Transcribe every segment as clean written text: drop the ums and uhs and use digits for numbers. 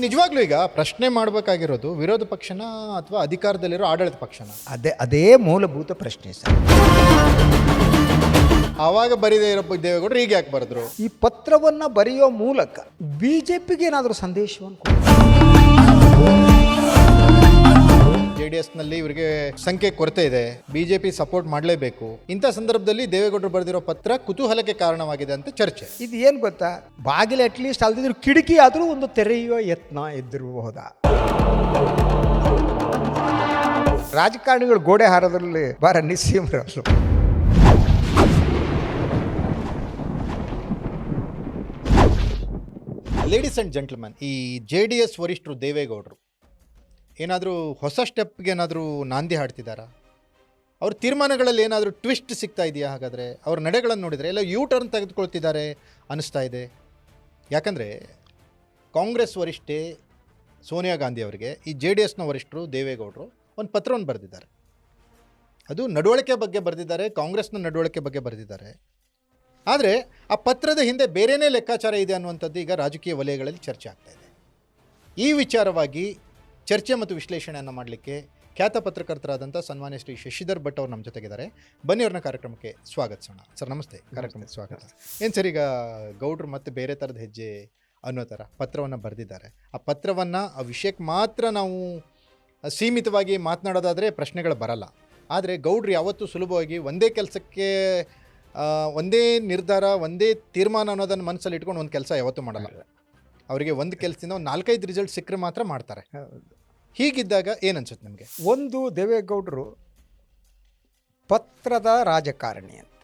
ನಿಜವಾಗ್ಲೂ ಈಗ ಪ್ರಶ್ನೆ ಮಾಡಬೇಕಾಗಿರೋದು ವಿರೋಧ ಪಕ್ಷನ ಅಥವಾ ಅಧಿಕಾರದಲ್ಲಿರೋ ಆಡಳಿತ ಪಕ್ಷನ. ಅದೇ ಮೂಲಭೂತ ಪ್ರಶ್ನೆ ಸರ್. ಆವಾಗ ಬರೀದೇ ಇರೋ ದೇವೇಗೌಡರು ಈಗ ಯಾಕೆ ಬರೆದ್ರು? ಈ ಪತ್ರವನ್ನು ಬರೆಯೋ ಮೂಲಕ ಬಿಜೆಪಿಗೆ ಏನಾದರೂ ಸಂದೇಶವನ್ನು JDS ನಲ್ಲಿ ಇವರಿಗೆ ಸಂಖ್ಯೆ ಕೊರತೆ ಇದೆ, ಬಿಜೆಪಿ ಸಪೋರ್ಟ್ ಮಾಡಲೇಬೇಕು. ಇಂಥ ಸಂದರ್ಭದಲ್ಲಿ ದೇವೇಗೌಡರು ಬರೆದಿರೋ ಪತ್ರ ಕುತೂಹಲಕ್ಕೆ ಕಾರಣವಾಗಿದೆ ಅಂತ ಚರ್ಚೆ. ಇದು ಏನು ಗೊತ್ತಾ, ಬಾಗಿಲು ಅಟ್ಲೀಸ್ಟ್ ಅಲ್ದಿದ್ರು ಕಿಟಕಿ ಆದರೂ ಒಂದು ತೆರೆಯುವ ಯತ್ನ ಇದ್ದಿರಬಹುದಾ? ರಾಜಕಾರಣಿಗಳು ಗೋಡೆ ಹಾರೋದ್ರಲ್ಲಿ ಬಾರ ನಿಸ್ಸೀಮರಲ್ಲ. ಲೇಡೀಸ್ ಆ್ಯಂಡ್ ಜೆಂಟ್ಲ್ಮನ್, ಈ JDS ವರಿಷ್ಠರು ದೇವೇಗೌಡರು ಏನಾದರೂ ಹೊಸ ಸ್ಟೆಪ್ಗೆ ಏನಾದರೂ ನಾಂದಿ ಹಾಡ್ತಿದ್ದಾರಾ? ಅವ್ರ ತೀರ್ಮಾನಗಳಲ್ಲಿ ಏನಾದರೂ ಟ್ವಿಸ್ಟ್ ಸಿಗ್ತಾ ಇದೆಯಾ? ಹಾಗಾದರೆ ಅವ್ರ ನಡೆಗಳನ್ನು ನೋಡಿದರೆ ಎಲ್ಲ ಯೂ ಟರ್ನ್ ತೆಗೆದುಕೊಳ್ತಿದ್ದಾರೆ ಅನ್ನಿಸ್ತಾ ಇದೆ. ಯಾಕಂದರೆ ಕಾಂಗ್ರೆಸ್ ವರಿಷ್ಠೆ ಸೋನಿಯಾ ಗಾಂಧಿ ಅವರಿಗೆ ಈ JDSನ ವರಿಷ್ಠರು ದೇವೇಗೌಡರು ಒಂದು ಪತ್ರವನ್ನು ಬರೆದಿದ್ದಾರೆ. ಅದು ನಡವಳಿಕೆ ಬಗ್ಗೆ ಬರೆದಿದ್ದಾರೆ, ಕಾಂಗ್ರೆಸ್ನ ನಡವಳಿಕೆ ಬಗ್ಗೆ ಬರೆದಿದ್ದಾರೆ. ಆದರೆ ಆ ಪತ್ರದ ಹಿಂದೆ ಬೇರೆಯೇ ಲೆಕ್ಕಾಚಾರ ಇದೆ ಅನ್ನುವಂಥದ್ದು ಈಗ ರಾಜಕೀಯ ವಲಯಗಳಲ್ಲಿ ಚರ್ಚೆ ಆಗ್ತಾ ಇದೆ. ಈ ವಿಚಾರವಾಗಿ ಚರ್ಚೆ ಮತ್ತು ವಿಶ್ಲೇಷಣೆಯನ್ನು ಮಾಡಲಿಕ್ಕೆ ಖ್ಯಾತ ಪತ್ರಕರ್ತರಾದಂಥ ಸನ್ಮಾನ್ಯ ಶ್ರೀ ಶಶಿಧರ್ ಭಟ್ ಅವರು ನಮ್ಮ ಜೊತೆಗಿದ್ದಾರೆ. ಬನ್ನಿ ಅವ್ರನ್ನ ಕಾರ್ಯಕ್ರಮಕ್ಕೆ ಸ್ವಾಗತಿಸೋಣ. ಸರ್ ನಮಸ್ತೆ, ಕಾರ್ಯಕ್ರಮಕ್ಕೆ ಸ್ವಾಗತ. ಏನು ಸರ್, ಈಗ ಗೌಡ್ರು ಮತ್ತೆ ಬೇರೆ ಥರದ ಹೆಜ್ಜೆ ಅನ್ನೋ ಥರ ಪತ್ರವನ್ನು ಬರೆದಿದ್ದಾರೆ. ಆ ಪತ್ರವನ್ನು ಆ ವಿಷಯಕ್ಕೆ ಮಾತ್ರ ನಾವು ಸೀಮಿತವಾಗಿ ಮಾತನಾಡೋದಾದರೆ ಪ್ರಶ್ನೆಗಳು ಬರಲ್ಲ. ಆದರೆ ಗೌಡ್ರು ಯಾವತ್ತೂ ಸುಲಭವಾಗಿ ಒಂದೇ ಕೆಲಸಕ್ಕೆ ಒಂದೇ ನಿರ್ಧಾರ, ಒಂದೇ ತೀರ್ಮಾನ ಅನ್ನೋದನ್ನು ಮನಸ್ಸಲ್ಲಿ ಇಟ್ಕೊಂಡು ಒಂದು ಕೆಲಸ ಯಾವತ್ತೂ ಮಾಡಲ್ಲ. ಅವರಿಗೆ ಒಂದು ಕೆಲಸದಿಂದ ಒಂದು 4-5 ರಿಸಲ್ಟ್ ಸಿಕ್ಕರೆ ಮಾತ್ರ ಮಾಡ್ತಾರೆ. ಹೀಗಿದ್ದಾಗ ಏನನ್ಸುತ್ತೆ ನಿಮಗೆ? ಒಂದು, ದೇವೇಗೌಡರು ಪತ್ರದ ರಾಜಕಾರಣಿ ಅಂತ.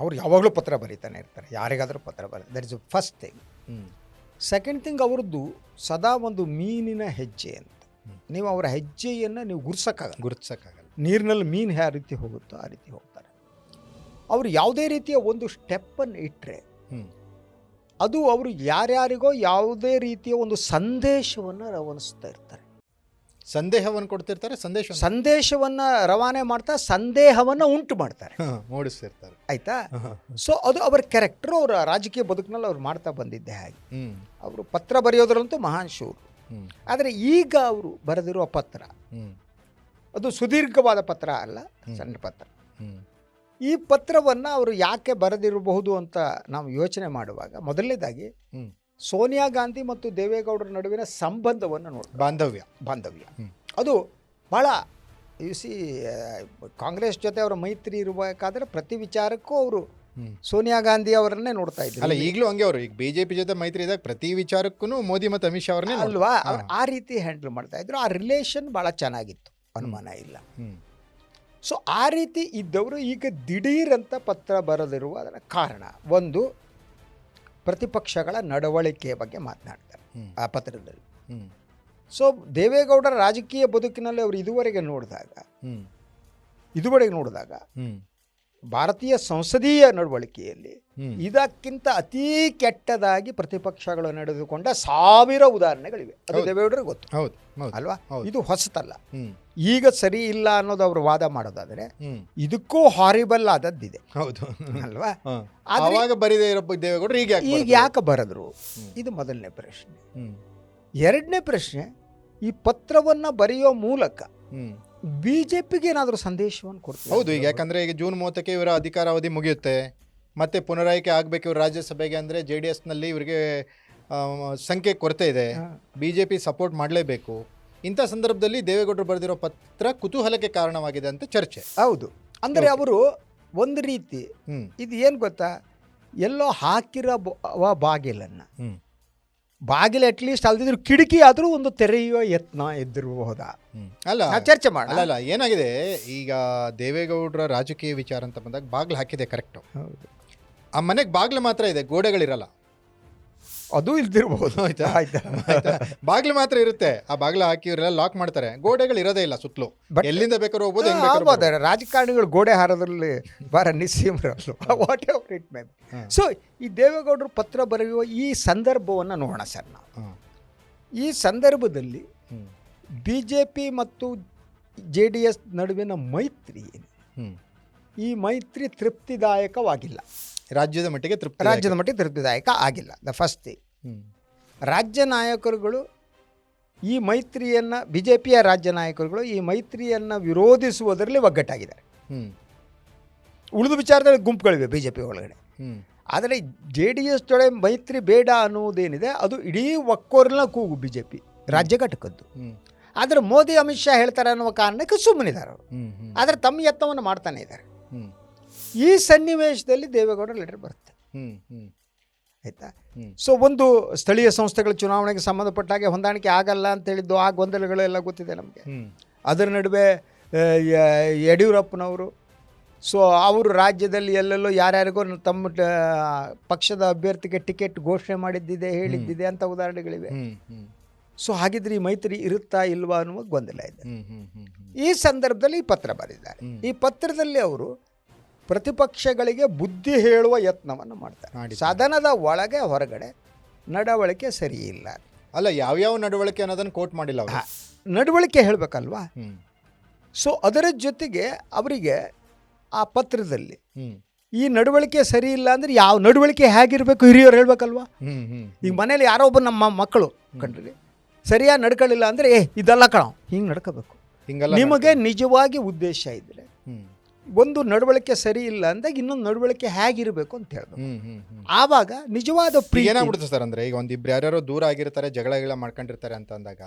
ಅವ್ರು ಯಾವಾಗಲೂ ಪತ್ರ ಬರೀತಾನೆ ಇರ್ತಾರೆ, ಯಾರಿಗಾದರೂ ಪತ್ರ that is first thing. Second thing, ಅವ್ರದ್ದು ಸದಾ ಒಂದು ಮೀನಿನ ಹೆಜ್ಜೆ ಅಂತ. ನೀವು ಅವರ ಹೆಜ್ಜೆಯನ್ನು ನೀವು ಗುರುತಿಸೋಕ್ಕಾಗಲ್ಲ. ನೀರಿನಲ್ಲಿ ಮೀನು ಯಾವ ರೀತಿ ಹೋಗುತ್ತೋ ಆ ರೀತಿ ಹೋಗ್ತಾರೆ. ಅವರು ಯಾವುದೇ ರೀತಿಯ ಒಂದು ಸ್ಟೆಪ್ಪನ್ನು ಇಟ್ಟರೆ ಅದು ಅವರು ಯಾರ್ಯಾರಿಗೋ ಯಾವುದೇ ರೀತಿಯ ಒಂದು ಸಂದೇಶವನ್ನು ರವಾನಿಸ್ತಾ ಇರ್ತಾರೆ. ಸಂದೇಹವನ್ನು ಕೊಡ್ತಿರ್ತಾರೆ, ಸಂದೇಶವನ್ನು ರವಾನೆ ಮಾಡ್ತಾ ಸಂದೇಹವನ್ನು ಉಂಟು ಮಾಡ್ತಾರೆ, ಮೂಡಿಸ್ತಿರ್ತಾರೆ. ಆಯ್ತಾ? ಸೊ ಅದು ಅವರ ಕ್ಯಾರೆಕ್ಟರ್, ಅವರ ರಾಜಕೀಯ ಬದುಕಿನಲ್ಲಿ ಅವ್ರು ಮಾಡ್ತಾ ಬಂದಿದ್ದೆ ಹಾಗೆ. ಅವರು ಪತ್ರ ಬರೆಯೋದ್ರಂತೂ ಮಹಾನ್ ಶೂರು. ಆದರೆ ಈಗ ಅವರು ಬರೆದಿರುವ ಪತ್ರ ಅದು ಸುದೀರ್ಘವಾದ ಪತ್ರ ಅಲ್ಲ, ಸಣ್ಣ ಪತ್ರ. ಈ ಪತ್ರವನ್ನು ಅವರು ಯಾಕೆ ಬರೆದಿರಬಹುದು ಅಂತ ನಾವು ಯೋಚನೆ ಮಾಡುವಾಗ ಮೊದಲನೇದಾಗಿ ಸೋನಿಯಾ ಗಾಂಧಿ ಮತ್ತು ದೇವೇಗೌಡರ ನಡುವಿನ ಸಂಬಂಧವನ್ನು ನೋಡಿ, ಬಾಂಧವ್ಯ ಅದು ಭಾಳ ಕಾಂಗ್ರೆಸ್ ಜೊತೆ ಅವರ ಮೈತ್ರಿ ಇರಬೇಕಾದ್ರೆ ಪ್ರತಿ ವಿಚಾರಕ್ಕೂ ಅವರು ಸೋನಿಯಾ ಗಾಂಧಿ ಅವರನ್ನೇ ನೋಡ್ತಾ ಇದ್ರು. ಅಲ್ಲ, ಈಗಲೂ ಹಂಗೆ ಅವರು ಈಗ ಬಿಜೆಪಿ ಜೊತೆ ಮೈತ್ರಿ ಇದ್ದಾಗ ಪ್ರತಿ ವಿಚಾರಕ್ಕೂ ಮೋದಿ ಮತ್ತು ಅಮಿತ್ ಶಾ ಅವರನ್ನೇ ಅಲ್ವಾ, ಆ ರೀತಿ ಹ್ಯಾಂಡಲ್ ಮಾಡ್ತಾ ಇದ್ರು. ಆ ರಿಲೇಷನ್ ಭಾಳ ಚೆನ್ನಾಗಿತ್ತು, ಅನುಮಾನ ಇಲ್ಲ. ಸೊ ಆ ರೀತಿ ಇದ್ದವರು ಈಗ ದಿಢೀರಂತ ಪತ್ರ ಬರೆದಿರುವ ಅದರ ಕಾರಣ, ಒಂದು, ಪ್ರತಿಪಕ್ಷಗಳ ನಡವಳಿಕೆಯ ಬಗ್ಗೆ ಮಾತನಾಡ್ತಾರೆ ಆ ಪತ್ರದಲ್ಲಿ. ಸೊ ದೇವೇಗೌಡರ ರಾಜಕೀಯ ಬದುಕಿನಲ್ಲಿ ಅವರು ಇದುವರೆಗೆ ನೋಡಿದಾಗ ಭಾರತೀಯ ಸಂಸದೀಯ ನಡವಳಿಕೆಯಲ್ಲಿ ಇದಕ್ಕಿಂತ ಅತೀ ಕೆಟ್ಟದಾಗಿ ಪ್ರತಿಪಕ್ಷಗಳು ನಡೆದುಕೊಂಡ 1000 ಉದಾಹರಣೆಗಳಿವೆ. ಅದು ದೇವೇಗೌಡರಿಗೆ ಗೊತ್ತು ಅಲ್ವಾ, ಇದು ಹೊಸತಲ್ಲ. ಈಗ ಸರಿ ಇಲ್ಲ ಅನ್ನೋದು ಅವರು ವಾದ ಮಾಡೋದಾದ್ರೆ ಇದಕ್ಕೂ ಹಾರಿಬಲ್ ಆದದ್ದಿದೆ, ಹೌದು ಅಲ್ವಾ? ಆವಾಗ ಬರೀದೇ ಇರೋ ದೇವೇಗೌಡರು ಈಗ ಯಾಕೆ ಬರೆದ್ರು? ಇದು ಮೊದಲನೇ ಪ್ರಶ್ನೆ. ಎರಡನೇ ಪ್ರಶ್ನೆ, ಈ ಪತ್ರವನ್ನ ಬರೆಯೋ ಮೂಲಕ ಬಿಜೆಪಿಗೆ ಏನಾದರೂ ಸಂದೇಶವನ್ನು ಕೊಡ್ತಾರೆ? ಹೌದು, ಈಗ ಯಾಕಂದ್ರೆ ಈಗ ಜೂನ್ 30ಕ್ಕೆ ಇವರ ಅಧಿಕಾರಾವಧಿ ಮುಗಿಯುತ್ತೆ, ಮತ್ತೆ ಪುನರಾಯ್ಕೆ ಆಗಬೇಕು ಇವರು ರಾಜ್ಯಸಭೆಗೆ. ಅಂದರೆ JDSನಲ್ಲಿ ಇವರಿಗೆ ಸಂಖ್ಯೆ ಕೊರತೆ ಇದೆ, ಬಿಜೆಪಿ ಸಪೋರ್ಟ್ ಮಾಡಲೇಬೇಕು. ಇಂಥ ಸಂದರ್ಭದಲ್ಲಿ ದೇವೇಗೌಡರು ಬರೆದಿರೋ ಪತ್ರ ಕುತೂಹಲಕ್ಕೆ ಕಾರಣವಾಗಿದೆ ಅಂತ ಚರ್ಚೆ. ಹೌದು, ಅಂದರೆ ಅವರು ಒಂದು ರೀತಿ ಇದು ಏನು ಗೊತ್ತಾ, ಎಲ್ಲೋ ಹಾಕಿರೋ ಬಾಗಿಲು ಅಟ್ಲೀಸ್ಟ್ ಅಲ್ದಿದ್ರು ಕಿಟಕಿ ಆದರೂ ಒಂದು ತೆರೆಯುವ ಯತ್ನ ಇದ್ದಿರಬಹುದಾ? ಅಲ್ಲ, ಚರ್ಚೆ ಮಾಡಿ. ಅಲ್ಲ, ಏನಾಗಿದೆ ಈಗ ದೇವೇಗೌಡರ ರಾಜಕೀಯ ವಿಚಾರ ಅಂತ ಬಂದಾಗ ಬಾಗಿಲು ಹಾಕಿದೆ, ಕರೆಕ್ಟು. ಹೌದು, ಆ ಮನೆಗೆ ಬಾಗಿಲು ಮಾತ್ರ ಇದೆ, ಗೋಡೆಗಳಿರಲ್ಲ. ಅದು ಇಲ್ದಿರಬಹುದು, ಆಯ್ತಾ? ಬಾಗಿಲು ಮಾತ್ರ ಇರುತ್ತೆ. ಆ ಬಾಗಿಲು ಹಾಕಿ ಇವರೆಲ್ಲ ಲಾಕ್ ಮಾಡ್ತಾರೆ, ಗೋಡೆಗಳು ಇರೋದೇ ಇಲ್ಲ ಸುತ್ತಲೂ. ಎಲ್ಲಿಂದ ಬೇಕಾದ್ರೂ ಹೋಗ್ಬೋದು. ರಾಜಕಾರಣಿಗಳು ಗೋಡೆ ಹಾರೋದ್ರಲ್ಲಿ ಬಾರ ನಿಸ್ಸೀಮರಲ್ಲ, whatever it may be. So ಈ ದೇವೇಗೌಡರು ಪತ್ರ ಬರೆಯುವ ಈ ಸಂದರ್ಭವನ್ನು ನೋಡೋಣ ಸರ್ ನಾವು. ಈ ಸಂದರ್ಭದಲ್ಲಿ ಬಿಜೆಪಿ ಮತ್ತು JDS ನಡುವಿನ ಮೈತ್ರಿ ಏನು, ಈ ಮೈತ್ರಿ ತೃಪ್ತಿದಾಯಕವಾಗಿಲ್ಲ. ರಾಜ್ಯದ ಮಟ್ಟಿಗೆ ತೃಪ್ತಿದಾಯಕ ಆಗಿಲ್ಲ. ದ ಫಸ್ಟ್ ಥಿಂಗ್, ರಾಜ್ಯ ನಾಯಕರುಗಳು ಈ ಮೈತ್ರಿಯನ್ನು BJPಯ ರಾಜ್ಯ ನಾಯಕರುಗಳು ಈ ಮೈತ್ರಿಯನ್ನು ವಿರೋಧಿಸುವುದರಲ್ಲಿ ಒಗ್ಗಟ್ಟಾಗಿದ್ದಾರೆ. ಉಳಿದ ವಿಚಾರದಲ್ಲಿ ಗುಂಪುಗಳಿವೆ BJP ಒಳಗಡೆ. ಆದರೆ JDS ಜೊತೆ ಮೈತ್ರಿ ಬೇಡ ಅನ್ನುವುದೇನಿದೆ ಅದು ಇಡೀ ಒಕ್ಕೋರ್ನ ಕೂಗು BJP ರಾಜ್ಯ ಘಟಕದ್ದು. ಆದರೆ ಮೋದಿ ಅಮಿತ್ ಶಾ ಹೇಳ್ತಾರೆ ಅನ್ನುವ ಕಾರಣಕ್ಕೆ ಸುಮ್ಮನಿದ್ದಾರೆ ಅವರು. ಆದರೆ ತಮ್ಮ ಯತ್ನವನ್ನು ಮಾಡ್ತಾನೆ ಇದ್ದಾರೆ. ಈ ಸನ್ನಿವೇಶದಲ್ಲಿ ದೇವೇಗೌಡರ ಲೆಟರ್ ಬರುತ್ತೆ. ಆಯಿತಾ? ಸೊ ಒಂದು ಸ್ಥಳೀಯ ಸಂಸ್ಥೆಗಳ ಚುನಾವಣೆಗೆ ಸಂಬಂಧಪಟ್ಟಾಗೆ ಹೊಂದಾಣಿಕೆ ಆಗಲ್ಲ ಅಂತ ಹೇಳಿದ್ದು ಆ ಗೊಂದಲಗಳೆಲ್ಲ ಗೊತ್ತಿದೆ ನಮಗೆ. ಅದರ ನಡುವೆ ಯಡಿಯೂರಪ್ಪನವರು ಸೊ ಅವರು ರಾಜ್ಯದಲ್ಲಿ ಎಲ್ಲೆಲ್ಲೋ ಯಾರ್ಯಾರಿಗೋ ತಮ್ಮ ಪಕ್ಷದ ಅಭ್ಯರ್ಥಿಗೆ ಟಿಕೆಟ್ ಘೋಷಣೆ ಮಾಡಿದ್ದಿದೆ ಹೇಳಿದ್ದಿದೆ ಅಂತ ಉದಾಹರಣೆಗಳಿವೆ. ಸೊ ಹಾಗಿದ್ರೆ ಈ ಮೈತ್ರಿ ಇರುತ್ತಾ ಇಲ್ವಾ ಅನ್ನುವ ಗೊಂದಲ ಇದೆ. ಈ ಸಂದರ್ಭದಲ್ಲಿ ಈ ಪತ್ರ ಬರೆದಿದ್ದಾರೆ. ಈ ಪತ್ರದಲ್ಲಿ ಅವರು ಪ್ರತಿಪಕ್ಷಗಳಿಗೆ ಬುದ್ಧಿ ಹೇಳುವ ಯತ್ನವನ್ನು ಮಾಡ್ತಾರೆ. ಸದನದ ಒಳಗೆ ಹೊರಗಡೆ ನಡವಳಿಕೆ ಸರಿ ಇಲ್ಲ. ಅಲ್ಲ, ಯಾವ್ಯಾವ ನಡವಳಿಕೆ ಅನ್ನೋದನ್ನು ಕೋಟ್ ಮಾಡಿಲ್ಲ ಅವರು. ನಡವಳಿಕೆ ಹೇಳಬೇಕಲ್ವಾ? ಸೊ ಅದರ ಜೊತೆಗೆ ಅವರಿಗೆ ಆ ಪತ್ರದಲ್ಲಿ ಈ ನಡವಳಿಕೆ ಸರಿ ಇಲ್ಲ ಅಂದರೆ ಯಾವ ನಡವಳಿಕೆ ಹೇಗಿರಬೇಕು ಹಿರಿಯರು ಹೇಳ್ಬೇಕಲ್ವಾ? ಈಗ ಮನೇಲಿ ಯಾರೋ ಒಬ್ಬ ನಮ್ಮ ಮಕ್ಕಳು ಕಂಡ್ರಿ ಸರಿಯಾಗಿ ನಡ್ಕೊಳ್ಳಿಲ್ಲ ಅಂದರೆ ಇದೆಲ್ಲ ಕಣ ಹಿಂಗೆ ನಡ್ಕೋಬೇಕು. ನಿಮಗೆ ನಿಜವಾಗಿ ಉದ್ದೇಶ ಇದ್ದರೆ ಒಂದು ನಡವಳಿಕೆ ಸರಿ ಇಲ್ಲ ಅಂದಾಗ ಇನ್ನೊಂದು ನಡವಳಿಕೆ ಹೇಗಿರಬೇಕು ಅಂತ ಹೇಳ್ಬೇಕು. ಆವಾಗ ನಿಜವಾದ ಪ್ರೀತಿ ಏನಾಗ್ಬಿಡುತ್ತೆ ಸರ್ ಅಂದರೆ ಈಗ ಒಂದಿಬ್ರು ಯಾರ್ಯಾರೋ ದೂರ ಆಗಿರ್ತಾರೆ, ಜಗಳ ಮಾಡ್ಕೊಂಡಿರ್ತಾರೆ ಅಂತ ಅಂದಾಗ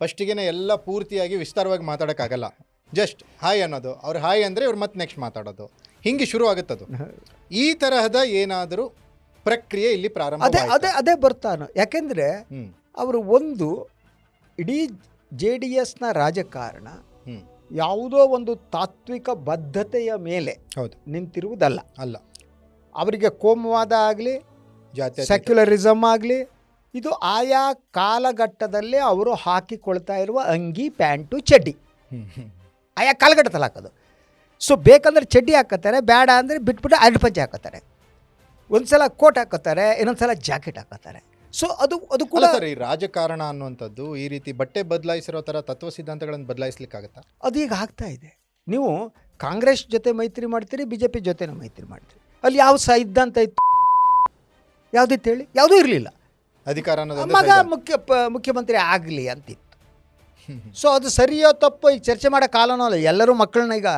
ಫಸ್ಟಿಗೆ ಎಲ್ಲ ಪೂರ್ತಿಯಾಗಿ ವಿಸ್ತಾರವಾಗಿ ಮಾತಾಡೋಕ್ಕಾಗಲ್ಲ. ಜಸ್ಟ್ ಹಾಯ್ ಅನ್ನೋದು, ಅವ್ರು ಹಾಯ್ ಅಂದರೆ ಇವ್ರು ಮತ್ತೆ ನೆಕ್ಸ್ಟ್ ಮಾತಾಡೋದು, ಹಿಂಗೆ ಶುರು ಆಗುತ್ತದು. ಈ ತರಹದ ಏನಾದರೂ ಪ್ರಕ್ರಿಯೆ ಇಲ್ಲಿ ಪ್ರಾರಂಭ ಅದೇ ಬರ್ತಾನೆ. ಯಾಕೆಂದರೆ ಅವರು ಒಂದು ಇಡೀ JDSನ ರಾಜಕಾರಣ ಯಾವುದೋ ಒಂದು ತಾತ್ವಿಕ ಬದ್ಧತೆಯ ಮೇಲೆ ನಿಂತಿರುವುದಲ್ಲ. ಅವರಿಗೆ ಕೋಮುವಾದ ಆಗಲಿ ಸೆಕ್ಯುಲರಿಸಮ್ ಆಗಲಿ ಇದು ಆಯಾ ಕಾಲಘಟ್ಟದಲ್ಲೇ ಅವರು ಹಾಕಿಕೊಳ್ತಾ ಇರುವ ಅಂಗಿ ಪ್ಯಾಂಟು ಚಡ್ಡಿ ಆಯಾ ಕಾಲಘಟ್ಟದಲ್ಲಿ ಹಾಕೋದು. ಸೊ ಬೇಕಂದ್ರೆ ಚಡ್ಡಿ ಹಾಕೋತಾರೆ, ಬೇಡ ಅಂದರೆ ಬಿಟ್ಬಿಟ್ಟು ಅಡ್ಡ ಪಂಚೆ ಹಾಕೋತಾರೆ, ಒಂದು ಸಲ ಕೋಟ್ ಹಾಕೋತಾರೆ, ಇನ್ನೊಂದು ಸಲ ಜಾಕೆಟ್ ಹಾಕೋತಾರೆ. ಸೊ ಅದು ಕೂಡ ಈ ರಾಜಕಾರಣ ಅನ್ನುವಂಥದ್ದು ಈ ರೀತಿ ಬಟ್ಟೆ ಬದಲಾಯಿಸಿರೋ ಥರ ತತ್ವ ಸಿದ್ಧಾಂತಗಳನ್ನು ಬದಲಾಯಿಸ್ಲಿಕ್ಕಾಗತ್ತಾ? ಅದು ಈಗ ಆಗ್ತಾ ಇದೆ. ನೀವು ಕಾಂಗ್ರೆಸ್ ಜೊತೆ ಮೈತ್ರಿ ಮಾಡ್ತೀರಿ, BJP ಜೊತೆ ಮೈತ್ರಿ ಮಾಡ್ತೀರಿ. ಅಲ್ಲಿ ಯಾವ ಸಿದ್ಧಾಂತ ಇತ್ತು? ಯಾವುದಿತ್ತು ಹೇಳಿ? ಯಾವುದೂ ಇರಲಿಲ್ಲ. ಅಧಿಕಾರ ಮಗ ಮುಖ್ಯಮಂತ್ರಿ ಆಗಲಿ ಅಂತಿತ್ತು. ಸೊ ಅದು ಸರಿಯೋ ತಪ್ಪು ಈಗ ಚರ್ಚೆ ಮಾಡೋ ಕಾಲನೂ ಅಲ್ಲ. ಎಲ್ಲರೂ ಮಕ್ಕಳನ್ನ ಈಗ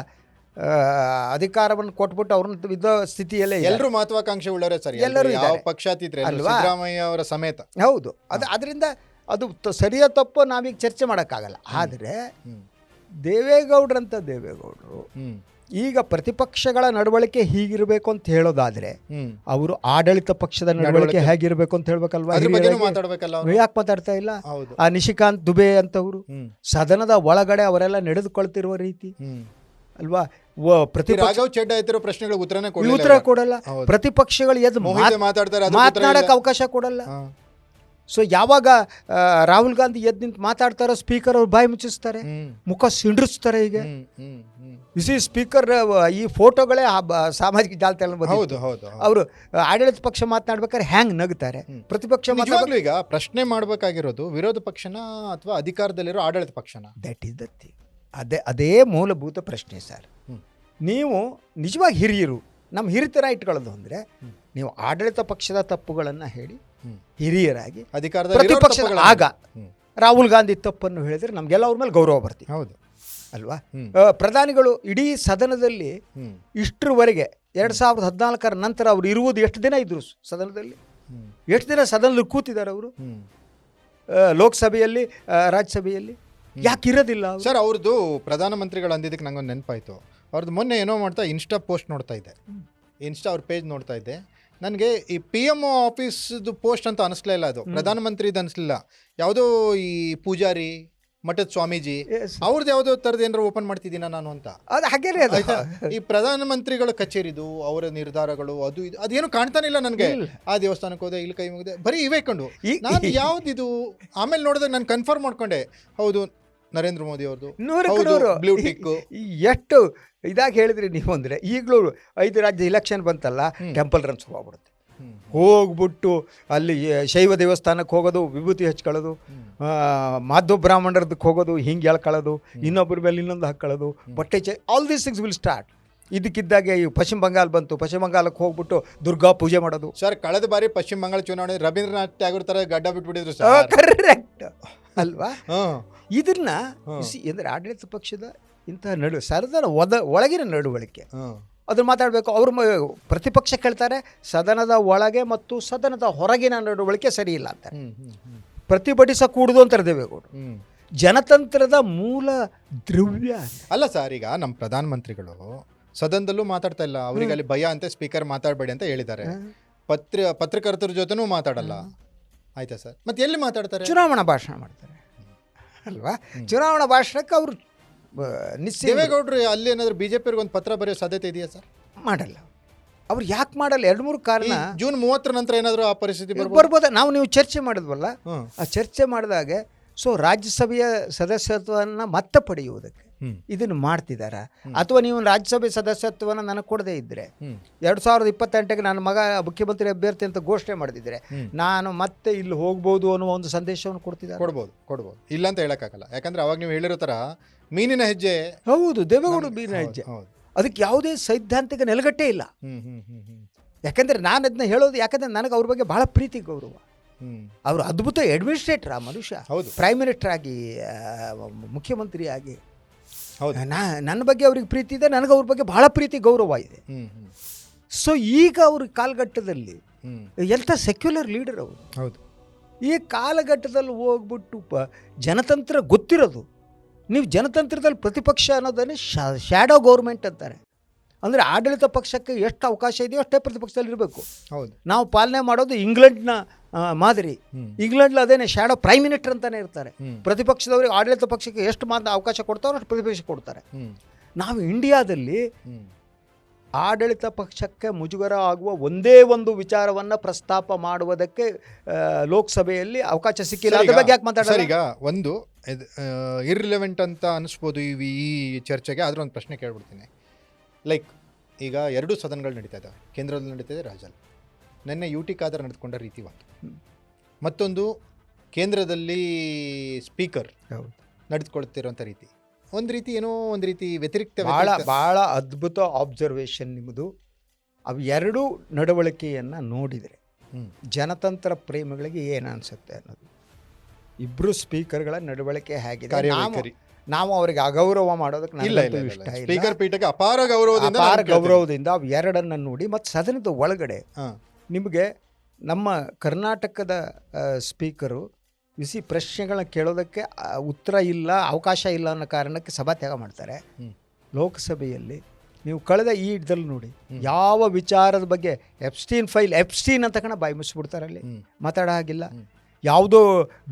ಅಧಿಕಾರವನ್ನು ಕೊಟ್ಬಿಟ್ಟು ಅವ್ರನ್ನ ಇದ್ದ ಸ್ಥಿತಿಯಲ್ಲೇ ಎಲ್ಲರೂ ಮಹತ್ವಾಕಾಂಕ್ಷೆ ಉಳ್ಳವರೇ ಸರಿ, ಎಲ್ಲರೂ ಯಾವ ಪಕ್ಷಾತೀತರೆ ಸಿದ್ದರಾಮಯ್ಯ ಅವರ ಸಮೇತ. ಹೌದು, ಅದರಿಂದ ಅದು ಸರಿಯೋ ತಪ್ಪು ನಾವೀಗ ಚರ್ಚೆ ಮಾಡೋಕ್ಕಾಗಲ್ಲ. ಆದರೆ ದೇವೇಗೌಡರು ಈಗ ಪ್ರತಿಪಕ್ಷಗಳ ನಡವಳಿಕೆ ಹೀಗಿರಬೇಕು ಅಂತ ಹೇಳೋದಾದ್ರೆ ಅವರು ಆಡಳಿತ ಪಕ್ಷದ ನಡವಳಿಕೆ ಹೇಗಿರಬೇಕು ಅಂತ ಹೇಳ್ಬೇಕಲ್ವಾ? ಯಾಕೆ ಮಾತಾಡ್ತಾ ಇಲ್ಲ? ಆ ನಿಶಿಕಾಂತ್ ದುಬೆ ಅಂತವರು ಸದನದ ಒಳಗಡೆ ಅವರೆಲ್ಲ ನಡೆದುಕೊಳ್ತಿರುವ ರೀತಿ ಅಲ್ವಾ? ಪ್ರಶ್ನೆಗಳು ಉತ್ತರ ಕೊಡಲ್ಲ. ಪ್ರತಿಪಕ್ಷಗಳು ಎದ್ದು ಮಾತನಾಡಕ್ಕೆ ಅವಕಾಶ ಕೊಡಲ್ಲ. ಸೊ ಯಾವಾಗ ರಾಹುಲ್ ಗಾಂಧಿ ಎದ್ದು ನಿಂತು ಮಾತಾಡ್ತಾರೋ ಸ್ಪೀಕರ್ ಅವ್ರು ಬಾಯಿ ಮುಚ್ಚಿಸ್ತಾರೆ, ಮುಖ ಸಿಂಡ್ರಿಸ್ತಾರೆ. ಈಗ ಬಿಸಿ ಸ್ಪೀಕರ್ ಈ ಫೋಟೋಗಳೇ ಸಾಮಾಜಿಕ ಜಾಲತಾಣ ಅವರು ಆಡಳಿತ ಪಕ್ಷ ಮಾತನಾಡ್ಬೇಕಾದ್ರೆ ಹ್ಯಾಂಗ್ ನಗ್ತಾರೆ, ಪ್ರತಿಪಕ್ಷ ಈಗ ಪ್ರಶ್ನೆ ಮಾಡಬೇಕಾಗಿರೋದು ವಿರೋಧ ಪಕ್ಷನ ಅಥವಾ ಅಧಿಕಾರದಲ್ಲಿರೋ ಆಡಳಿತ ಪಕ್ಷನ? That is the thing. ಅದೇ ಮೂಲಭೂತ ಪ್ರಶ್ನೆ ಸರ್. ನೀವು ನಿಜವಾಗಿ ಹಿರಿಯರು, ನಮ್ಮ ಹಿರಿತರ ಇಟ್ಕೊಳ್ಳೋದು ಅಂದರೆ ನೀವು ಆಡಳಿತ ಪಕ್ಷದ ತಪ್ಪುಗಳನ್ನು ಹೇಳಿ ಹಿರಿಯರಾಗಿ ಪ್ರತಿಪಕ್ಷದ ಆಗ ರಾಹುಲ್ ಗಾಂಧಿ ತಪ್ಪನ್ನು ಹೇಳಿದ್ರೆ ನಮಗೆಲ್ಲ ಅವ್ರ ಮೇಲೆ ಗೌರವ ಬರ್ತೀವಿ. ಹೌದು ಅಲ್ವಾ? ಪ್ರಧಾನಿಗಳು ಇಡೀ ಸದನದಲ್ಲಿ ಇಷ್ಟರವರೆಗೆ 2014 ನಂತರ ಅವರು ಇರುವುದು ಎಷ್ಟು ದಿನ ಇದ್ರು ಸದನದಲ್ಲಿ? ಎಷ್ಟು ದಿನ ಸದನದಲ್ಲಿ ಕೂತಿದ್ದಾರೆ ಅವರು? ಲೋಕಸಭೆಯಲ್ಲಿ, ರಾಜ್ಯಸಭೆಯಲ್ಲಿ ಯಾಕೆ ಇರೋದಿಲ್ಲ ಸರ್? ಅವ್ರದ್ದು ಪ್ರಧಾನಮಂತ್ರಿಗಳು ಅಂದಿದ್ದಕ್ಕೆ ನಂಗೊಂದು ನೆನಪಾಯಿತು. ಅವ್ರದ್ದು ಮೊನ್ನೆ ಏನೋ ಮಾಡ್ತಾ ಇನ್ಸ್ಟಾ ಪೋಸ್ಟ್ ನೋಡ್ತಾ ಇದ್ದೆ, ಇನ್ಸ್ಟಾ ಅವ್ರ ಪೇಜ್ ನೋಡ್ತಾ ಇದ್ದೆ. ನನಗೆ ಈ PMO ಆಫೀಸ್ದು ಪೋಸ್ಟ್ ಅಂತ ಅನಿಸ್ಲೇ ಇಲ್ಲ, ಅದು ಪ್ರಧಾನಮಂತ್ರಿದು ಅನಿಸ್ಲಿಲ್ಲ. ಯಾವುದೋ ಈ ಪೂಜಾರಿ ಮಠದ ಸ್ವಾಮೀಜಿ ಅವ್ರದ್ದು ಯಾವುದೋ ಥರದ್ದು ಏನಾರು ಓಪನ್ ಮಾಡ್ತಿದ್ದೀನ ನಾನು ಅಂತ. ಅದು ಹಾಗೇನೆ ಈ ಪ್ರಧಾನಮಂತ್ರಿಗಳ ಕಚೇರಿದು ಅವರ ನಿರ್ಧಾರಗಳು ಅದು ಇದು ಅದೇನು ಕಾಣ್ತಾನೆ ಇಲ್ಲ ನನಗೆ. ಆ ದೇವಸ್ಥಾನಕ್ಕೆ ಹೋದೆ, ಇಲ್ಲಿ ಕೈ ಮುಗಿದೆ, ಬರೀ ಇವೇ ಕಂಡು ನಾನು ಯಾವ್ದಿದು. ಆಮೇಲೆ ನೋಡಿದಾಗ ನಾನು ಕನ್ಫರ್ಮ್ ಮಾಡ್ಕೊಂಡೆ, ಹೌದು ನರೇಂದ್ರ ಮೋದಿ ಅವ್ರದ್ದು ಬ್ಲೂ ಟಿಕ್. ಎಷ್ಟು ಇದಾಗಿ ಹೇಳಿದ್ರಿ ನೀವು ಅಂದರೆ, ಈಗಲೂ 5 ರಾಜ್ಯ ಇಲೆಕ್ಷನ್ ಬಂತಲ್ಲ, ಟೆಂಪಲ್ ರನ್ಸ್ ಹೋಗ್ಬಿಡುತ್ತೆ. ಹೋಗ್ಬಿಟ್ಟು ಅಲ್ಲಿ ಶೈವ ದೇವಸ್ಥಾನಕ್ಕೆ ಹೋಗೋದು, ವಿಭೂತಿ ಹಚ್ಕೊಳ್ಳೋದು, ಮಾಧವ ಬ್ರಾಹ್ಮಣರದಕ್ಕೆ ಹೋಗೋದು, ಹಿಂಗೆ ಎಳ್ಕೊಳ್ಳೋದು, ಇನ್ನೊಬ್ಬರ ಮೇಲೆ ಇನ್ನೊಂದು ಹಾಕ್ಕೊಳ್ಳೋದು, ಬಟ್ಟೆ all these things will start. ಇದಕ್ಕಿದ್ದಾಗೆ ಈ ಪಶ್ಚಿಮ ಬಂಗಾಳ ಬಂತು, ಪಶ್ಚಿಮ ಬಂಗಾಳಕ್ಕೆ ಹೋಗ್ಬಿಟ್ಟು ದುರ್ಗಾ ಪೂಜೆ ಮಾಡೋದು. ಸರ್ ಕಳೆದ ಬಾರಿ ಪಶ್ಚಿಮ ಬಂಗಾಳ ಚುನಾವಣೆ ರವೀಂದ್ರನಾಥ್ ಟ್ಯಾಗೋರ್ ತರ ಗಡ್ಡ ಬಿಟ್ಬಿಟ್ಟಿದ್ರು ಸರ್. ಕರೆಕ್ಟ್ ಅಲ್ವಾ? ಹ್ಮ್. ಇದನ್ನ ಅಂದರೆ ಆಡಳಿತ ಪಕ್ಷದ ಇಂತಹ ಸದನ ಒಳಗಿನ ನಡವಳಿಕೆ ಅದನ್ನು ಮಾತಾಡಬೇಕು. ಅವರು ಪ್ರತಿಪಕ್ಷ ಕೇಳ್ತಾರೆ ಸದನದ ಒಳಗೆ ಮತ್ತು ಸದನದ ಹೊರಗಿನ ನಡವಳಿಕೆ ಸರಿ ಇಲ್ಲ ಅಂತ ಪ್ರತಿಭಟಿಸಕೂಡುದು ಅಂತಾರೆ ದೇವೇಗೌಡರು. ಜನತಂತ್ರದ ಮೂಲ ದ್ರವ್ಯ ಅಲ್ಲ ಸರ್. ಈಗ ನಮ್ಮ ಪ್ರಧಾನಮಂತ್ರಿಗಳು ಸದನದಲ್ಲೂ ಮಾತಾಡ್ತಾ ಇಲ್ಲ, ಅವರಿಗೆ ಅಲ್ಲಿ ಭಯ ಅಂತ ಸ್ಪೀಕರ್ ಮಾತಾಡಬೇಡಿ ಅಂತ ಹೇಳಿದ್ದಾರೆ. ಪತ್ರಕರ್ತರ ಜೊತೆನೂ ಮಾತಾಡಲ್ಲ. ಆಯ್ತಾ ಸರ್? ಮತ್ತೆ ಎಲ್ಲಿ ಮಾತಾಡ್ತಾರೆ? ಚುನಾವಣಾ ಭಾಷಣ ಮಾಡ್ತಾರೆ ಅಲ್ವಾ? ಚುನಾವಣಾ ಭಾಷಣಕ್ಕೆ ಅವರು ದೇವೇಗೌಡರು ಅಲ್ಲಿ ಏನಾದ್ರು ಬಿಜೆಪಿ ಒಂದು ಪತ್ರ ಬರೆಯೋ ಸಾಧ್ಯತೆ ಇದೆಯಾ ಸರ್? ಮಾಡಲ್ಲ. ಅವ್ರು ಯಾಕೆ ಮಾಡಲ್ಲ? 2-3 ಕಾರಣ. ಜೂನ್ 30 ನಂತರ ಏನಾದರೂ ಆ ಪರಿಸ್ಥಿತಿ ಬರ್ಬೋದ? ನೀವು ಚರ್ಚೆ ಮಾಡಿದ್ವಲ್ಲ, ಆ ಚರ್ಚೆ ಮಾಡಿದಾಗೆ ರಾಜ್ಯಸಭೆಯ ಸದಸ್ಯತ್ವವನ್ನು ಮತ್ತೆ ಪಡೆಯುವುದಕ್ಕೆ ಇದನ್ನು ಮಾಡ್ತಿದ್ದಾರಾ? ಅಥವಾ ನೀವು ರಾಜ್ಯಸಭೆ ಸದಸ್ಯತ್ವವನ್ನು ನನಗೆ ಕೊಡದೇ ಇದ್ದರೆ 2028ಕ್ಕೆ ನನ್ನ ಮಗ ಮುಖ್ಯಮಂತ್ರಿ ಅಭ್ಯರ್ಥಿ ಅಂತ ಘೋಷಣೆ ಮಾಡಿದ್ರೆ ನಾನು ಮತ್ತೆ ಇಲ್ಲಿ ಹೋಗ್ಬೋದು ಅನ್ನೋ ಒಂದು ಸಂದೇಶವನ್ನು ಕೊಡ್ಬೋದು. ಇಲ್ಲ ಅಂತ ಹೇಳಕ್ಕಾಗಲ್ಲ. ಯಾಕಂದ್ರೆ ಅವಾಗ ನೀವು ಹೇಳಿರೋ ಥರ ಮೀನಿನ ಹೆಜ್ಜೆ. ಹೌದು, ದೇವೇಗೌಡರು ಮೀನಿನ ಹೆಜ್ಜೆ. ಅದಕ್ಕೆ ಯಾವುದೇ ಸೈದ್ಧಾಂತಿಕ ನೆಲಗಟ್ಟೆ ಇಲ್ಲ. ಯಾಕಂದರೆ ನಾನು ಅದನ್ನ ಹೇಳೋದು ಯಾಕಂದರೆ ನನಗೆ ಅವ್ರ ಬಗ್ಗೆ ಭಾಳ ಪ್ರೀತಿ ಗೌರವ. ಅವರು ಅದ್ಭುತ ಅಡ್ಮಿನಿಸ್ಟ್ರೇಟರ್ ಆ ಮನುಷ್ಯ. ಪ್ರೈಮ್ ಮಿನಿಸ್ಟರ್ ಆಗಿ, ಮುಖ್ಯಮಂತ್ರಿ ಆಗಿ ನನ್ನ ಬಗ್ಗೆ ಅವ್ರಿಗೆ ಪ್ರೀತಿ ಇದೆ, ನನಗೆ ಅವ್ರ ಬಗ್ಗೆ ಭಾಳ ಪ್ರೀತಿ ಗೌರವ ಇದೆ. ಸೊ ಈಗ ಅವ್ರ ಕಾಲಘಟ್ಟದಲ್ಲಿ ಎಂಥ ಸೆಕ್ಯುಲರ್ ಲೀಡರ್ ಅವರು. ಹೌದು. ಈ ಕಾಲಘಟ್ಟದಲ್ಲಿ ಹೋಗ್ಬಿಟ್ಟು ಜನತಂತ್ರ ಗೊತ್ತಿರೋದು. ನೀವು ಜನತಂತ್ರದಲ್ಲಿ ಪ್ರತಿಪಕ್ಷ ಅನ್ನೋದನ್ನೇ ಶ್ಯಾಡೋ ಗೌರ್ಮೆಂಟ್ ಅಂತಾರೆ. ಅಂದರೆ ಆಡಳಿತ ಪಕ್ಷಕ್ಕೆ ಎಷ್ಟು ಅವಕಾಶ ಇದೆಯೋ ಅಷ್ಟೇ ಪ್ರತಿಪಕ್ಷದಲ್ಲಿ ಇರಬೇಕು. ಹೌದು. ನಾವು ಪಾಲನೆ ಮಾಡೋದು ಇಂಗ್ಲೆಂಡ್ನ ಮಾದರಿ. ಇಂಗ್ಲೆಂಡ್ಲಿ ಅದೇನೆ ಶ್ಯಾಡೋ ಪ್ರೈಮ್ ಮಿನಿಸ್ಟರ್ ಅಂತಾನೆ ಇರ್ತಾರೆ. ಪ್ರತಿಪಕ್ಷದವರಿಗೆ ಆಡಳಿತ ಪಕ್ಷಕ್ಕೆ ಎಷ್ಟು ಮಾತ್ರ ಅವಕಾಶ ಕೊಡ್ತಾರೋ ಅಷ್ಟು ಪ್ರತಿಪಕ್ಷ ಕೊಡ್ತಾರೆ. ನಾವು ಇಂಡಿಯಾದಲ್ಲಿ ಆಡಳಿತ ಪಕ್ಷಕ್ಕೆ ಮುಜುಗರ ಆಗುವ ಒಂದೇ ಒಂದು ವಿಚಾರವನ್ನು ಪ್ರಸ್ತಾಪ ಮಾಡುವುದಕ್ಕೆ ಲೋಕಸಭೆಯಲ್ಲಿ ಅವಕಾಶ ಸಿಕ್ಕಿಲ್ಲ. ಅದ್ರ ಬಗ್ಗೆ ಯಾಕೆ ಮಾತಾಡೋದು? ಈಗ ಒಂದು ಇರ್ರಿಲೆವೆಂಟ್ ಅಂತ ಅನಿಸ್ಬೋದು ಈ ಚರ್ಚೆಗೆ. ಆದರೂ ಒಂದು ಪ್ರಶ್ನೆ ಕೇಳ್ಬಿಡ್ತೀನಿ. ಲೈಕ್ ಈಗ 2 ಸದನಗಳು ನಡೀತಾ ಇದ್ದಾವೆ, ಕೇಂದ್ರದಲ್ಲಿ ನಡೀತಿದೆ, ರಾಜ್ಯದಲ್ಲಿ. ನೆನ್ನೆ UT ಖಾದರ್ ನಡೆದುಕೊಂಡ ರೀತಿ ಒಂದು, ಮತ್ತೊಂದು ಕೇಂದ್ರದಲ್ಲಿ ಸ್ಪೀಕರ್ ನಡೆದುಕೊಳ್ತಿರೋಂಥ ರೀತಿ. ಒಂದು ರೀತಿ ವ್ಯತಿರಿಕ್ತ. ಭಾಳ ಅದ್ಭುತ ಆಬ್ಸರ್ವೇಷನ್ ನಿಮ್ಮದು. ಅವು 2 ನಡವಳಿಕೆಯನ್ನು ನೋಡಿದರೆ ಜನತಂತ್ರ ಪ್ರೇಮಿಗಳಿಗೆ ಏನು ಅನಿಸುತ್ತೆ ಅನ್ನೋದು. ಇಬ್ಬರು ಸ್ಪೀಕರ್ಗಳ ನಡವಳಿಕೆ ಹೇಗಿದೆ. ನಾವು ಅವರಿಗೆ ಅಗೌರವ ಮಾಡೋದಕ್ಕೆ ನನಗಂತೂ ಇಷ್ಟ ಇಲ್ಲ. ಸ್ಪೀಕರ್ ಪೀಠಕ್ಕೆ ಅಪಾರ ಗೌರವದಿಂದ ಅವು 2 ನೋಡಿ. ಮತ್ತು ಸದನದ ಒಳಗಡೆ ನಿಮಗೆ ನಮ್ಮ ಕರ್ನಾಟಕದ ಸ್ಪೀಕರು ಪ್ರಶ್ನೆಗಳನ್ನ ಕೇಳೋದಕ್ಕೆ ಉತ್ತರ ಇಲ್ಲ, ಅವಕಾಶ ಇಲ್ಲ ಅನ್ನೋ ಕಾರಣಕ್ಕೆ ಸಭಾತ್ಯಾಗ ಮಾಡ್ತಾರೆ. ಲೋಕಸಭೆಯಲ್ಲಿ ನೀವು ಕಳೆದ ಈ ಇದ್ದಲ್ಲಿ ನೋಡಿ, ಯಾವ ವಿಚಾರದ ಬಗ್ಗೆ ಎಪ್ಸ್ಟೀನ್ ಅಂತ ಬಾಯಿ ಮುಚ್ಚಿಬಿಡ್ತಾರೆ. ಅಲ್ಲಿ ಮಾತಾಡೋ ಹಾಗಿಲ್ಲ. ಯಾವುದೋ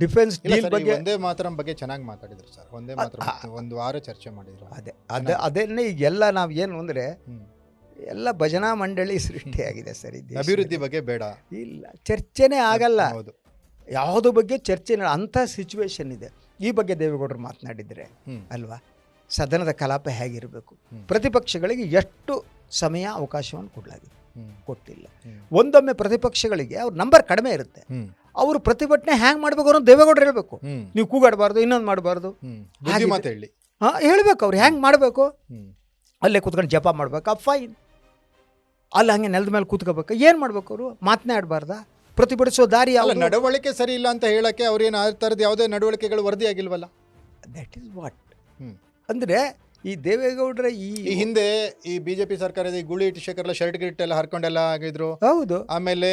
ಡಿಫೆನ್ಸ್ ಡೀಲ್ ಬಗ್ಗೆ ಒಂದೇ ಮಾತರಂ ಬಗ್ಗೆ ಚೆನ್ನಾಗಿ ಮಾತಾಡಿದ್ರು ಸರ್. ಒಂದೇ ಮಾತರಂ 1 ವಾರ ಚರ್ಚೆ ಮಾಡಿದ್ರು. ಅದೇನೇ ಈಗೆಲ್ಲ ನಾವು ಏನು ಅಂದರೆ ಎಲ್ಲ ಭಜನಾ ಮಂಡಳಿ ಸೃಷ್ಟಿಯಾಗಿದೆ ಸರ್. ಅಭಿವೃದ್ಧಿ ಬಗ್ಗೆ ಬೇಡ, ಇಲ್ಲ ಚರ್ಚೆನೇ ಆಗಲ್ಲ. ಯಾವುದ್ರ ಬಗ್ಗೆ ಚರ್ಚೆ ಅಂಥ ಸಿಚುವೇಶನ್ ಇದೆ. ಈ ಬಗ್ಗೆ ದೇವೇಗೌಡರು ಮಾತನಾಡಿದರೆ ಅಲ್ವಾ, ಸದನದ ಕಲಾಪ ಹೇಗಿರಬೇಕು, ಪ್ರತಿಪಕ್ಷಗಳಿಗೆ ಎಷ್ಟು ಸಮಯ ಅವಕಾಶವನ್ನು ಕೊಟ್ಟಿಲ್ಲ. ಒಂದೊಮ್ಮೆ ಪ್ರತಿಪಕ್ಷಗಳಿಗೆ ಅವ್ರ ನಂಬರ್ ಕಡಿಮೆ ಇರುತ್ತೆ. ಅವರು ಪ್ರತಿಭಟನೆ ಹ್ಯಾಂಗ್ ಮಾಡಬೇಕು ಅನ್ನೋ ದೇವೇಗೌಡರು ಹೇಳಬೇಕು. ನೀವು ಕೂಗಾಡಬಾರ್ದು, ಇನ್ನೊಂದು ಮಾಡಬಾರ್ದು, ಹೇಳ್ಬೇಕು. ಅವ್ರು ಹ್ಯಾಂಗ್ ಮಾಡಬೇಕು, ಅಲ್ಲೇ ಕೂತ್ಕೊಂಡು ಜಪ ಮಾಡ್ಬೇಕಾ, ಫೈನ್. ಅಲ್ಲಿ ಹಂಗೆ ನೆಲದ ಮೇಲೆ ಕೂತ್ಕೋಬೇಕು. ಏನು ಮಾಡ್ಬೇಕು? ಅವರು ಮಾತನಾಡಬಾರ್ದಾ? ಪ್ರತಿಭಟಿಸೋ ದಾರಿ ಯಾವ? ನಡವಳಿಕೆ ಸರಿ ಇಲ್ಲ ಅಂತ ಹೇಳಕ್ಕೆ ಅವ್ರೇನು ಆ ಥರದ್ದು ಯಾವುದೇ ನಡವಳಿಕೆಗಳು ವರದಿ ಆಗಿಲ್ವಲ್ಲ. That is what. ಅಂದರೆ ಈ ದೇವೇಗೌಡರ ಈ ಹಿಂದೆ ಈ ಬಿಜೆಪಿ ಸರ್ಕಾರದ ಗುಳಿ ಶೇಖರ್ ಶರ್ಟ್ ಗಿಟ್ ಎಲ್ಲ ಹರ್ಕೊಂಡೆಲ್ಲ ಆಗಿದ್ರು. ಹೌದು. ಆಮೇಲೆ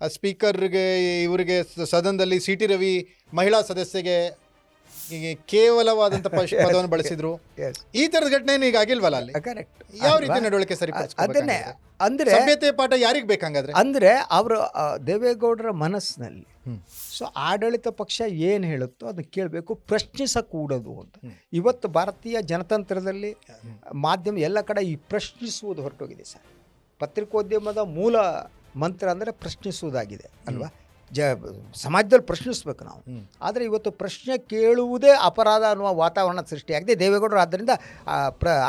ಸ್ಪೀಕರ್ಗೆ ಇವರಿಗೆ ಸದನದಲ್ಲಿ CT ರವಿ ಮಹಿಳಾ ಸದಸ್ಯಗೆ ಕೇವಲವಾದಂಥ ಪದವನ್ನು ಬಳಸಿದ್ರು. ಈ ಥರದ ಘಟನೆ ಈಗ ಆಗಿಲ್ವಲ್ಲ ಅಲ್ಲಿ. ಕರೆಕ್ಟ್. ಯಾವ ರೀತಿ ನಡವಳಿಕೆ ಸರಿ? ಅದನ್ನೇ ಅಂದರೆ ಸಭ್ಯತೆ ಪಾಠ ಯಾರಿಗೆ ಬೇಕಂಗಾದ್ರೆ? ಅಂದರೆ ಅವರು ದೇವೇಗೌಡರ ಮನಸ್ಸಿನಲ್ಲಿ ಸೊ ಆಡಳಿತ ಪಕ್ಷ ಏನು ಹೇಳುತ್ತೋ ಅದನ್ನು ಕೇಳಬೇಕು, ಪ್ರಶ್ನಿಸಕೂಡದು ಅಂತ. ಇವತ್ತು ಭಾರತೀಯ ಜನತಂತ್ರದಲ್ಲಿ ಮಾಧ್ಯಮ ಎಲ್ಲ ಕಡೆ ಈ ಪ್ರಶ್ನಿಸುವುದು ಹೊರಟೋಗಿದೆ ಸರ್. ಪತ್ರಿಕೋದ್ಯಮದ ಮೂಲ ಮಂತ್ರ ಅಂದರೆ ಪ್ರಶ್ನಿಸುವುದಾಗಿದೆ ಅಲ್ವಾ. ಸಮಾಜದಲ್ಲಿ ಪ್ರಶ್ನಿಸ್ಬೇಕು ನಾವು. ಆದರೆ ಇವತ್ತು ಪ್ರಶ್ನೆ ಕೇಳುವುದೇ ಅಪರಾಧ ಅನ್ನುವ ವಾತಾವರಣ ಸೃಷ್ಟಿಯಾಗಿದೆ ದೇವೇಗೌಡರು. ಆದ್ದರಿಂದ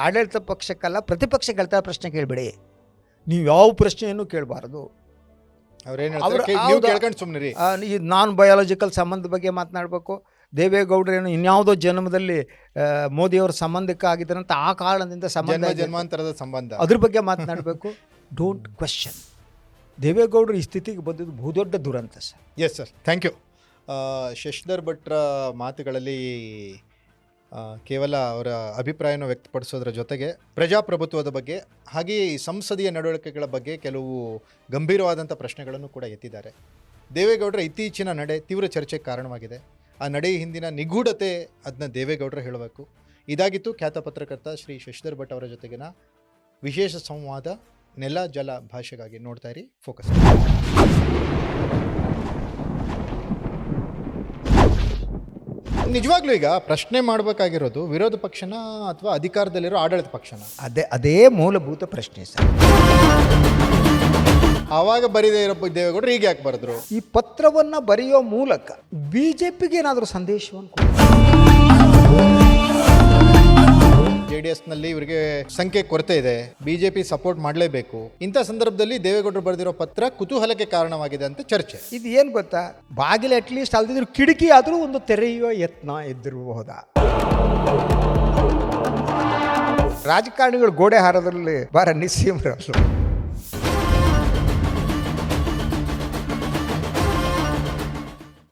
ಆಡಳಿತ ಪಕ್ಷಕ್ಕಲ್ಲ ಪ್ರತಿಪಕ್ಷ ಗೆಲ್ತಾ ಪ್ರಶ್ನೆ ಕೇಳಬೇಡಿ, ನೀವು ಯಾವ ಪ್ರಶ್ನೆಯನ್ನು ಕೇಳಬಾರ್ದು. ಈ ನಾನ್ ಬಯಾಲಜಿಕಲ್ ಸಂಬಂಧ ಬಗ್ಗೆ ಮಾತನಾಡಬೇಕು, ದೇವೇಗೌಡರೇನು ಇನ್ಯಾವುದೋ ಜನ್ಮದಲ್ಲಿ ಮೋದಿಯವರ ಸಂಬಂಧಕ್ಕೆ ಆಗಿದ್ದಾರಂತ ಆ ಕಾರಣದಿಂದ ಸಂಬಂಧ ಜನ್ಮ ಇದೆ. ಜನ್ಮಾಂತರದ ಸಂಬಂಧ. ಅದ್ರ ಬಗ್ಗೆ ಮಾತನಾಡಬೇಕು. Don't question. ದೇವೇಗೌಡರು ಈ ಸ್ಥಿತಿಗೆ ಬಂದಿದ್ದು ಬಹುದೊಡ್ಡ ದುರಂತ sir. Yes sir, thank you. Shashidhar ಭಟ್ರ ಮಾತುಗಳಲ್ಲಿ ಕೇವಲ ಅವರ ಅಭಿಪ್ರಾಯವನ್ನು ವ್ಯಕ್ತಪಡಿಸೋದ್ರ ಜೊತೆಗೆ ಪ್ರಜಾಪ್ರಭುತ್ವದ ಬಗ್ಗೆ ಹಾಗೆಯೇ ಈ ಸಂಸದೀಯ ನಡವಳಿಕೆಗಳ ಬಗ್ಗೆ ಕೆಲವು ಗಂಭೀರವಾದಂಥ ಪ್ರಶ್ನೆಗಳನ್ನು ಕೂಡ ಎತ್ತಿದ್ದಾರೆ. ದೇವೇಗೌಡರ ಇತ್ತೀಚಿನ ನಡೆ ತೀವ್ರ ಚರ್ಚೆಗೆ ಕಾರಣವಾಗಿದೆ. ಆ ನಡೆಯ ಹಿಂದಿನ ನಿಗೂಢತೆ ಅದನ್ನ ದೇವೇಗೌಡರು ಹೇಳಬೇಕು. ಇದಾಗಿತ್ತು ಖ್ಯಾತ ಪತ್ರಕರ್ತ ಶ್ರೀ ಶಶಿಧರ್ ಭಟ್ ಅವರ ಜೊತೆಗಿನ ವಿಶೇಷ ಸಂವಾದ. ನೆಲ ಜಲ ಭಾಷೆಗಾಗಿ ನೋಡ್ತಾ ಇರಿ ಫೋಕಸ್. ನಿಜವಾಗ್ಲೂ ಈಗ ಪ್ರಶ್ನೆ ಮಾಡಬೇಕಾಗಿರೋದು ವಿರೋಧ ಪಕ್ಷನ ಅಥವಾ ಅಧಿಕಾರದಲ್ಲಿರೋ ಆಡಳಿತ ಪಕ್ಷನ? ಅದೇ ಮೂಲಭೂತ ಪ್ರಶ್ನೆ ಸರ್. ಆವಾಗ ಬರೀದೇ ಇರೋ ದೇವೇಗೌಡರು ಈಗ ಯಾಕೆ ಬರೆದ್ರು? ಈ ಪತ್ರವನ್ನು ಬರೆಯೋ ಮೂಲಕ ಬಿಜೆಪಿಗೆ ಏನಾದರೂ ಸಂದೇಶವನ್ನು ಕೊಡಿ. JDSನಲ್ಲಿ ಇವರಿಗೆ ಸಂಖ್ಯೆ ಕೊರತೆ ಇದೆ, ಬಿಜೆಪಿ ಸಪೋರ್ಟ್ ಮಾಡಲೇಬೇಕು. ಇಂಥ ಸಂದರ್ಭದಲ್ಲಿ ದೇವೇಗೌಡರು ಬರೆದಿರೋ ಪತ್ರ ಕುತೂಹಲಕ್ಕೆ ಕಾರಣವಾಗಿದೆ ಅಂತ ಚರ್ಚೆ. ಇದು ಏನು ಗೊತ್ತಾ, ಬಾಗಿಲು ಅಟ್ಲೀಸ್ಟ್ ಅಲ್ದಿದ್ರು ಕಿಟಕಿ ಆದರೂ ಒಂದು ತೆರೆಯುವ ಯತ್ನ ಇದ್ದಿರಬಹುದಾ? ರಾಜಕಾರಣಿಗಳು ಗೋಡೆ ಹಾರೋದ್ರಲ್ಲಿ ಬಾರ ನಿಸ್ಸೀಮರಲ್ಲ.